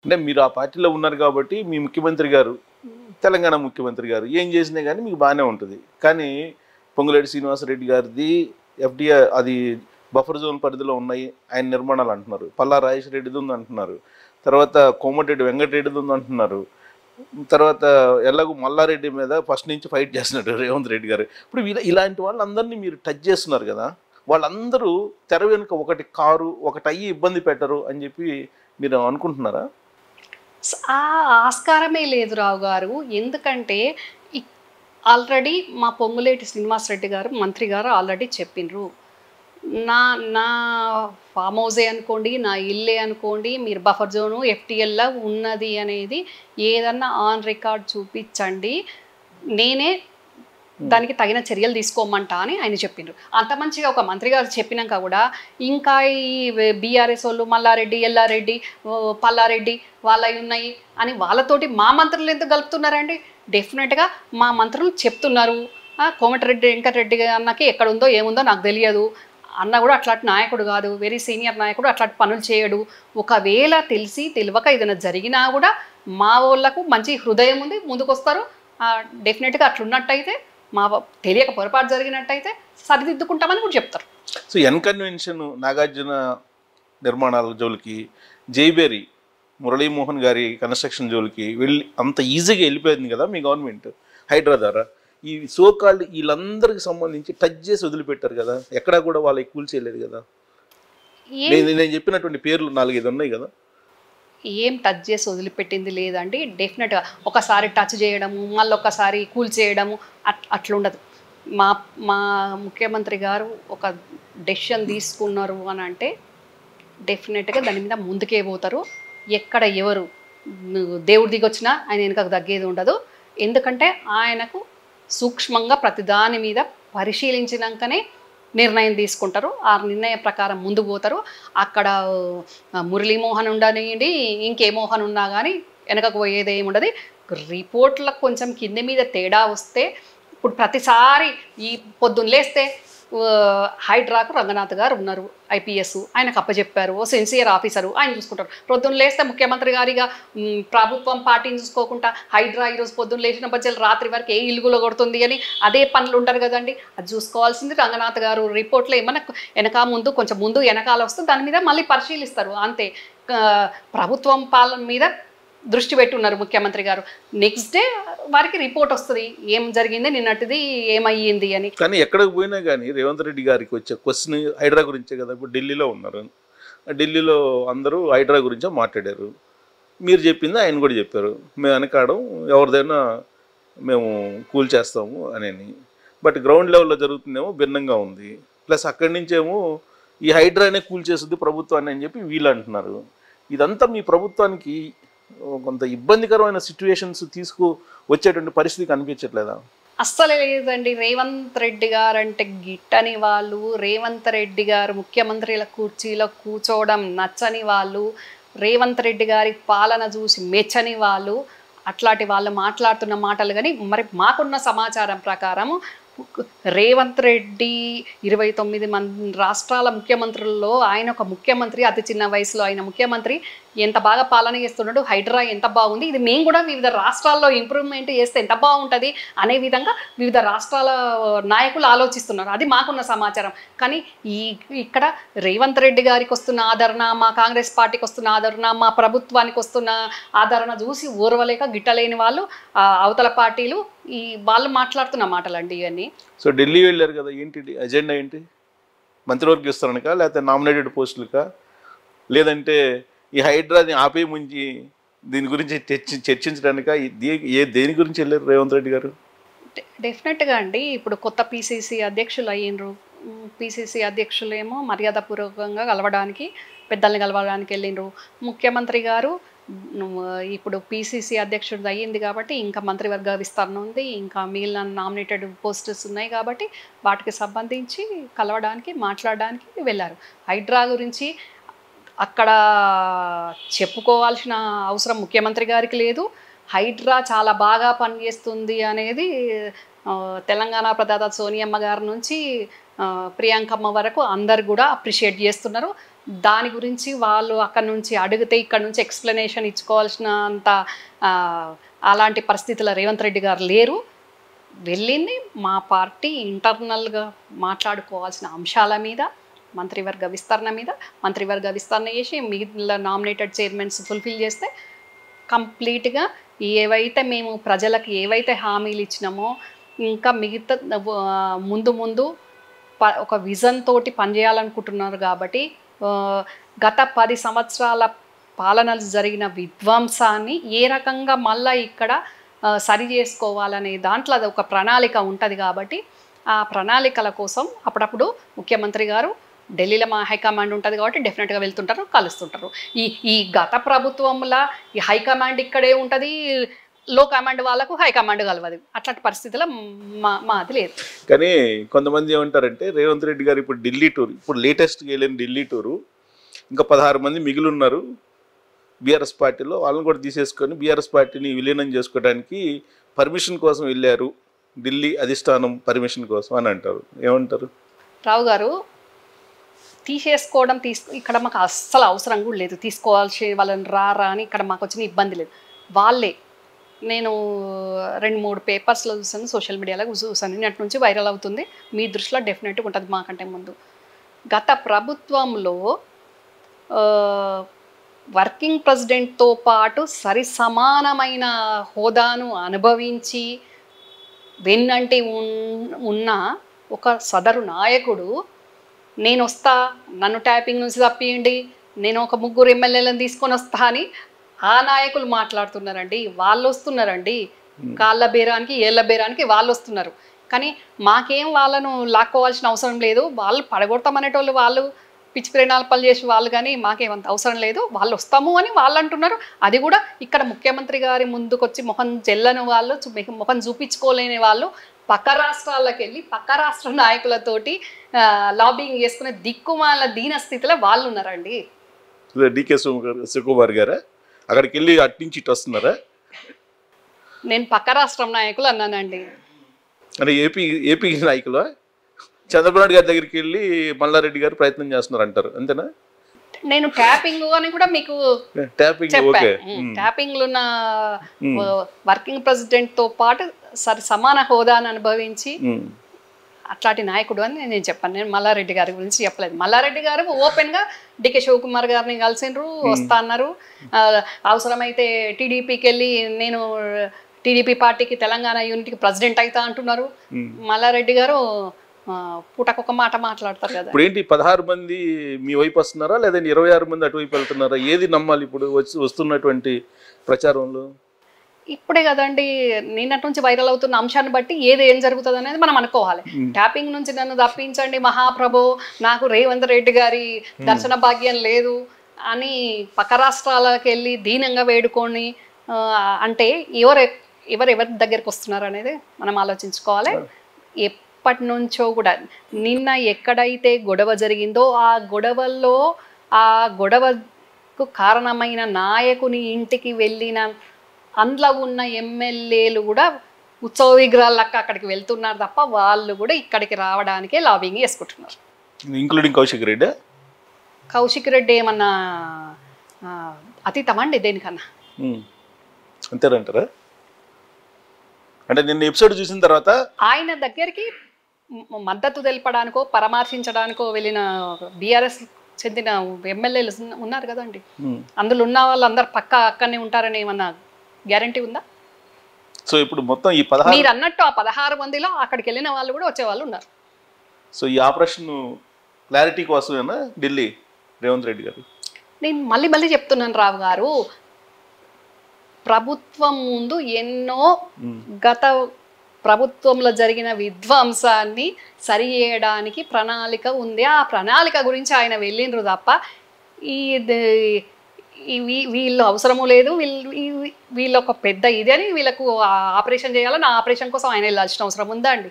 అంటే మీరు ఆ పార్టీలో ఉన్నారు కాబట్టి మీ ముఖ్యమంత్రి గారు, తెలంగాణ ముఖ్యమంత్రి గారు ఏం చేసినా గానీ మీకు బానే ఉంటది. కానీ పొంగులేటి శ్రీనివాసరెడ్డి గారిది ఎఫ్‌డీఆర్ అది బఫర్ జోన్ పరిధిలో ఉన్నాయి. ఆయన నిర్మాణాలు అంటున్నారు. పల్లా రాజేష్ రెడ్డిది ఉందంటున్నారు. తర్వాత కోమటిరెడ్డి వెంకటరెడ్డిది ఉందంటున్నారు. తర్వాత ఎలాగో మల్లారెడ్డి మీద ఫస్ట్ నుంచి ఫైట్ చేస్తున్నాడు రేవంత్ రెడ్డి గారు. ఇప్పుడు ఇలాంటి వాళ్ళందరినీ మీరు టచ్ చేస్తున్నారు కదా! వాళ్ళందరూ తెర వెనుక ఒకటి కారు, ఒకటి అయ్యి ఇబ్బంది పెట్టరు అని చెప్పి మీరు అనుకుంటున్నారా? ఆ ఆస్కారమే లేదు రావు గారు. ఎందుకంటే ఇక్ ఆల్రెడీ మా పొంగులేటి శ్రీనివాసరెడ్డి గారు, మంత్రి గారు ఆల్రెడీ చెప్పిండ్రు. నా నా ఫామ్ హౌసే అనుకోండి, నా ఇల్లే అనుకోండి, మీరు బఫర్ జోను, ఎఫ్‌టీఎల్‌లా ఉన్నది అనేది ఏదన్నా ఆన్ రికార్డ్ చూపిచ్చండి. నేనే దానికి తగిన చర్యలు తీసుకోమంటా అని ఆయన చెప్పిండ్రు. అంత మంచిగా ఒక మంత్రి గారు చెప్పినాక కూడా ఇంకా ఈ బీఆర్ఎస్ వాళ్ళు మల్లారెడ్డి, ఎల్లారెడ్డి, పల్లారెడ్డి వాళ్ళవి ఉన్నాయి అని వాళ్ళతోటి మా మంత్రులు ఎందుకు కలుపుతున్నారండి? డెఫినెట్‌గా మా మంత్రులు చెప్తున్నారు. కోమటిరెడ్డి వెంకటరెడ్డి అన్నకి ఎక్కడ ఉందో ఏముందో నాకు తెలియదు. అన్న కూడా అట్లాంటి నాయకుడు కాదు. వెరీ సీనియర్ నాయకుడు. అట్లాంటి పనులు చేయడు. ఒకవేళ తెలిసి తెలియక ఏదైనా జరిగినా కూడా మా వాళ్ళకు మంచి హృదయం ఉంది, ముందుకొస్తారు. డెఫినెట్‌గా అట్లున్నట్టయితే తెలియక పొరపాటు జరిగినట్టయితే సరిదిద్దుకుంటామని కూడా చెప్తారు. సో ఎన్ కన్వెన్షన్ నాగార్జున నిర్మాణాల జోలికి, జైబేరి మురళీమోహన్ గారి కన్స్ట్రక్షన్ జోలికి వెళ్ళి అంత ఈజీగా వెళ్ళిపోయింది కదా మీ గవర్నమెంట్ హైడ్రా ద్వారా. ఈ సోకాల్డ్ వీళ్ళందరికి సంబంధించి టచ్ చేసి వదిలిపెట్టారు కదా, ఎక్కడా కూడా వాళ్ళకి కూల్చేయలేదు కదా. నేను చెప్పినటువంటి పేర్లు 4-5 ఉన్నాయి కదా. ఏం టచ్ చేసి వదిలిపెట్టింది లేదండి. డెఫినెట్‌గా ఒకసారి టచ్ చేయడము, మళ్ళీ ఒకసారి కూల్ చేయడము అట్లుండదు. మా మా ముఖ్యమంత్రి గారు ఒక డెసిషన్ తీసుకున్నారు అని అంటే డెఫినెట్‌గా దాని మీద ముందుకే పోతారు. ఎక్కడ ఎవరు దేవుడు దిగొచ్చినా ఆయన వెనకకు తగ్గేది ఉండదు. ఎందుకంటే ఆయనకు సూక్ష్మంగా ప్రతి దాని మీద పరిశీలించినాకనే నిర్ణయం తీసుకుంటారు. ఆ నిర్ణయం ప్రకారం ముందుకు పోతారు. అక్కడ మురళీమోహన్ ఉండనియండి, ఇంకే మోహన్ ఉన్నా కానీ వెనకకు పోయేది ఏమి ఉండదు. రిపోర్ట్లకు కొంచెం కింది మీద తేడా వస్తే ఇప్పుడు ప్రతిసారి ఈ పొద్దున్న లేస్తే హైడ్రాకు రంగనాథ్ గారు ఉన్నారు, ఐపీఎస్, ఆయనకు అప్పచెప్పారు, ఓ సిన్సియర్ ఆఫీసరు, ఆయన చూసుకుంటారు. పొద్దున్న లేస్తే ముఖ్యమంత్రి గారిగా ప్రభుత్వం పార్టీని చూసుకోకుండా హైడ్రా ఈరోజు పొద్దున్న లేచిన బజ్జలు రాత్రి వరకు ఏ ఇలుగులో కొడుతుంది అని అదే పనులు ఉంటారు కదండి. అది చూసుకోవాల్సింది రంగనాథ్ గారు. రిపోర్ట్లో ఏమన్నా వెనక ముందు కొంచెం ముందు వెనకాల వస్తే దాని మీద మళ్ళీ పరిశీలిస్తారు అంతే. ప్రభుత్వం పాలన మీద దృష్టి పెట్టున్నారు ముఖ్యమంత్రి గారు. నెక్స్ట్ డే వారికి రిపోర్ట్ వస్తుంది ఏం జరిగింది, నిన్నటిది ఏమయ్యింది అని. కానీ ఎక్కడికి పోయినా కానీ రేవంత్ రెడ్డి గారికి వచ్చే క్వశ్చన్ హైడ్రా గురించే కదా. ఇప్పుడు ఢిల్లీలో ఉన్నారు, ఢిల్లీలో అందరూ హైడ్రా గురించే మాట్లాడారు. మీరు చెప్పింది ఆయన కూడా చెప్పారు, మేము వెనకాడం ఎవరిదైనా మేము కూల్ చేస్తాము అని. బట్ గ్రౌండ్ లెవెల్లో జరుగుతుందేమో భిన్నంగా ఉంది. ప్లస్ అక్కడి నుంచేమో ఈ హైడ్రానే కూల్ చేస్తుంది ప్రభుత్వాన్ని అని చెప్పి వీళ్ళు అంటున్నారు. ఇదంతా మీ ప్రభుత్వానికి కొంత ఇబ్బందికరమైన సిచ్యువేషన్స్ వచ్చేటువంటి పరిస్థితి కనిపించట్లేదా? అస్సలే లేదండి. రేవంత్ రెడ్డి గారు అంటే గిట్టని వాళ్ళు, రేవంత్ రెడ్డి గారు ముఖ్యమంత్రుల కుర్చీలో కూర్చోవడం నచ్చని వాళ్ళు, రేవంత్ రెడ్డి గారి పాలన చూసి మెచ్చని వాళ్ళు, అట్లాంటి వాళ్ళు మాట్లాడుతున్న మాటలు కానీ మరి మాకున్న సమాచారం ప్రకారము రేవంత్ రెడ్డి 29 రాష్ట్రాల ముఖ్యమంత్రుల్లో ఆయన ఒక ముఖ్యమంత్రి, అతి చిన్న వయసులో ఆయన ముఖ్యమంత్రి ఎంత బాగా పాలన చేస్తున్నాడు, హైడ్రా ఎంత బాగుంది, ఇది మేము కూడా వివిధ రాష్ట్రాల్లో ఇంప్రూవ్మెంట్ చేస్తే ఎంత బాగుంటుంది అనే విధంగా వివిధ రాష్ట్రాల నాయకులు ఆలోచిస్తున్నారు. అది మాకున్న సమాచారం. కానీ ఇక్కడ రేవంత్ రెడ్డి గారికి వస్తున్న ఆదరణ, మా కాంగ్రెస్ పార్టీకి వస్తున్న ఆదరణ, మా ప్రభుత్వానికి వస్తున్న ఆదరణ చూసి ఓర్వలేక గిట్టలేని వాళ్ళు అవతల పార్టీలు వాళ్ళు మాట్లాడుతున్న మాటలండి ఇవన్నీ. సో ఢిల్లీ వెళ్ళారు కదా, ఏంటి అజెండా ఏంటి? మంత్రివర్గ విస్తరణకా, లేకపోతే నామినేటెడ్ పోస్టులకా, లేదంటే ఈ హైడ్రాని ఆపే ముంచి దీని గురించి చర్చించడానికా, దేని గురించి వెళ్ళారు రేవంత్ రెడ్డి గారు? డెఫినెట్గా అండి. ఇప్పుడు కొత్త పీసీసీ అధ్యక్షులు అయ్యిండ్రు. పీసీసీ అధ్యక్షులేమో మర్యాదపూర్వకంగా కలవడానికి, పెద్దల్ని కలవడానికి వెళ్ళిండ్రు. ముఖ్యమంత్రి గారు ఇప్పుడు పీసీసీ అధ్యక్షుడు అయ్యింది కాబట్టి ఇంకా మంత్రివర్గ విస్తరణ ఉంది, ఇంకా మిగిలిన నామినేటెడ్ పోస్టర్స్ ఉన్నాయి కాబట్టి వాటికి సంబంధించి కలవడానికి, మాట్లాడడానికి వెళ్ళారు. హైడ్రా గురించి అక్కడ చెప్పుకోవాల్సిన అవసరం ముఖ్యమంత్రి గారికి లేదు. హైడ్రా చాలా బాగా పనిచేస్తుంది అనేది తెలంగాణ ప్రదాత సోనియమ్మ గారి నుంచి ప్రియాంకమ్మ వరకు అందరు కూడా అప్రిషియేట్ చేస్తున్నారు. దాని గురించి వాళ్ళు అక్కడ నుంచి అడిగితే ఇక్కడ నుంచి ఎక్స్ప్లెనేషన్ ఇచ్చుకోవాల్సినంత ఆ, అలాంటి పరిస్థితుల్లో రేవంత్ రెడ్డి గారు లేరు. వెళ్ళింది మా పార్టీ ఇంటర్నల్గా మాట్లాడుకోవాల్సిన అంశాల మీద, మంత్రివర్గ విస్తరణ మీద, మంత్రివర్గ విస్తరణ చేసి మిగిలిన నామినేటెడ్ చైర్మన్స్ ఫుల్ఫిల్ చేస్తే కంప్లీట్గా ఏవైతే మేము ప్రజలకు ఏవైతే హామీలు ఇచ్చినామో ఇంకా మిగతా ముందు ముందు ఒక విజన్ తోటి పనిచేయాలనుకుంటున్నారు. కాబట్టి గత 10 సంవత్సరాల పాలనలు జరిగిన విధ్వంసాన్ని ఏ రకంగా మళ్ళీ ఇక్కడ సరి చేసుకోవాలనే దాంట్లో అది ఒక ప్రణాళిక ఉంటుంది. కాబట్టి ఆ ప్రణాళికల కోసం అప్పుడప్పుడు ముఖ్యమంత్రి గారు ఢిల్లీలో మా హైకమాండ్ ఉంటుంది కాబట్టి డెఫినెట్గా వెళ్తుంటారు, కలుస్తుంటారు. ఈ గత ప్రభుత్వంలో ఈ హైకమాండ్ ఇక్కడే ఉంటుంది, లో కమాండ్ వాళ్ళకు హైకమాండ్ కలవదు. అట్లాంటి పరిస్థితుల్లో మాది లేదు. కానీ కొంతమంది ఏమంటారంటే రేవంత్ రెడ్డి గారు ఇప్పుడు ఢిల్లీ టూర్, ఇప్పుడు లేటెస్ట్గా వెళ్ళిన ఢిల్లీ టూరు ఇంకా 16 మంది మిగిలి ఉన్నారు బీఆర్ఎస్ పార్టీలో, వాళ్ళని కూడా తీసేసుకొని బీఆర్ఎస్ పార్టీని విలీనం చేసుకోవడానికి పర్మిషన్ కోసం వెళ్ళారు, ఢిల్లీ అధిష్టానం పర్మిషన్ కోసం అని అంటారు. ఏమంటారు? రావు గారు, తీసేసుకోవడం ఇక్కడ మాకు అస్సలు అవసరం కూడా లేదు. తీసుకోవాల్సి వాళ్ళని రారా అని ఇక్కడ మాకు వచ్చిన ఇబ్బంది లేదు. వాళ్ళే, నేను 2-3 పేపర్స్లో చూసాను, సోషల్ మీడియాలో చూసాను, నిన్నటి నుంచి వైరల్ అవుతుంది. మీ దృష్టిలో డెఫినెట్గా ఉంటుంది. మాకంటే ముందు గత ప్రభుత్వంలో వర్కింగ్ ప్రెసిడెంట్తో పాటు సరి సమానమైన హోదాను అనుభవించి వెన్నంటి ఉన్న ఒక సదరు నాయకుడు, నేను వస్తా, నన్ను ట్యాపింగ్ నుంచి తప్పియండి, నేను ఒక 3 ఎమ్మెల్యేలను తీసుకొని వస్తా అని ఆ నాయకులు మాట్లాడుతున్నారండి. వాళ్ళు వస్తున్నారండి, కాళ్ళ బేరానికి ఏళ్ళ బేరానికి వాళ్ళు వస్తున్నారు. కానీ మాకేం వాళ్ళను లాక్కోవాల్సిన అవసరం లేదు. వాళ్ళు పడగొడతామనేటోళ్ళు వాళ్ళు పిచ్చి ప్రేణాలు చేసి వాళ్ళు, కానీ మాకేమంత అవసరం లేదు, వాళ్ళు వస్తాము అని వాళ్ళు అంటున్నారు. అది కూడా ఇక్కడ ముఖ్యమంత్రి గారి ముందుకొచ్చి మొహం జల్లని వాళ్ళు, మొహం చూపించుకోలేని వాళ్ళు పక్క రాష్ట్రాలకు వెళ్ళి పక్క రాష్ట్ర నాయకులతోటి లాబింగ్ చేసుకునే దిక్కుమాల దీన స్థితిలో వాళ్ళు ఉన్నారండి. డికే శివకుమార్ గారా అక్కడికి వెళ్ళి అట్నుంచి ఇటు వస్తున్నారా? నేను పక్క రాష్ట్రం నాయకులు అన్నానండి. అంటే ఏపీ నాయకులు చంద్రబాబు నాయుడు గారి దగ్గరికి వెళ్ళి మల్లారెడ్డి గారు ప్రయత్నం చేస్తున్నారు అంటారు, అంతేనా? నేను ట్యాపింగ్ అని కూడా మీకు ట్యాపింగ్ లో ఉన్న వర్కింగ్ ప్రెసిడెంట్ తో పాటు సమాన హోదాను అనుభవించి అట్లాంటి నాయకుడు అని నేను చెప్పాను. నేను మల్లారెడ్డి గారి గురించి చెప్పలేదు. మల్లారెడ్డి గారు ఓపెన్ గా డికే శివకుమార్ గారిని కలిసిండ్రు, వస్తా అన్నారు. అవసరమైతే టీడీపీకి వెళ్ళి నేను టీడీపీ పార్టీకి తెలంగాణ యూనిట్కి ప్రెసిడెంట్ అవుతా అంటున్నారు. మల్లారెడ్డి గారు పూటకొక మాట మాట్లాడతారు కదా. ఇప్పుడు ఏంటి 16 మంది మీ వైపు వస్తున్నారా లేదా 26 మంది అటువైపు వెళ్తున్నారా? ఏది నమ్మాలి ఇప్పుడు వస్తున్నటువంటి ప్రచారంలో? ఇప్పుడే కదండి నిన్నటి నుంచి వైరల్ అవుతున్న అంశాన్ని బట్టి ఏం జరుగుతుంది అనేది మనం అనుకోవాలి. ట్యాపింగ్ నుంచి నన్ను తప్పించండి మహాప్రభు, నాకు రేవంత్ రెడ్డి గారి దర్శన భాగ్యం లేదు అని పక్క రాష్ట్రాలకు వెళ్ళి దీనంగా వేడుకొని అంటే ఎవరి దగ్గరికి వస్తున్నారు అనేది మనం ఆలోచించుకోవాలి. ఎప్పటి నుంచో కూడా నిన్న ఎక్కడైతే గొడవ జరిగిందో ఆ గొడవకు కారణమైన నాయకుని ఇంటికి వెళ్ళిన అందులో ఉన్న ఎమ్మెల్యేలు కూడా ఉత్సవ విగ్రహాలక్క అక్కడికి వెళ్తున్నారు తప్ప వాళ్ళు కూడా ఇక్కడికి రావడానికే లాబింగ్ చేసుకుంటున్నారు. ఇంక్లూడింగ్ కౌశిక్ రెడ్డి ఏమన్నా అతీతమండి దేనికన్నా? అంతేనంటారా? అంటే నిన్న ఎపిసోడ్ చూసిన తర్వాత ఆయన దగ్గరికి మద్దతు తెలపడానికో పరామర్శించడానికో వెళ్ళిన బీఆర్ఎస్ చెందిన ఎమ్మెల్యేలు ఉన్నారు కదండి. అందులో ఉన్న వాళ్ళందరూ అక్కడనే ఉంటారని ఏమన్నా గ్యారంటీ ఉందా? సో ఇప్పుడు మొత్తం ఈ 16 మీరు అన్నట్టు ఆ 16 మందిలో అక్కడికి వెళ్ళిన వాళ్ళు కూడా వచ్చేవాళ్ళు ఉన్నారు. సో ఈ ఆపరేషన్ క్లారిటీ కోసమేనా ఢిల్లీ రేవంత్ రెడ్డి గారు? నేను మళ్ళీ చెప్తున్నాను రావు గారు, ప్రభుత్వం ముందు ఎన్నో గత ప్రభుత్వంలో జరిగిన విధ్వంసాన్ని సరి చేయడానికి ప్రణాళిక ఉంది. ఆ ప్రణాళిక గురించి ఆయన వెళ్ళిండ్రు తప్ప వీళ్ళు అవసరము లేదు, వీళ్ళు ఒక పెద్ద ఇది అని వీళ్ళకు ఆపరేషన్ చేయాలని ఆ ఆపరేషన్ కోసం ఆయన వెళ్ళాల్సిన అవసరం ఉందా అండి?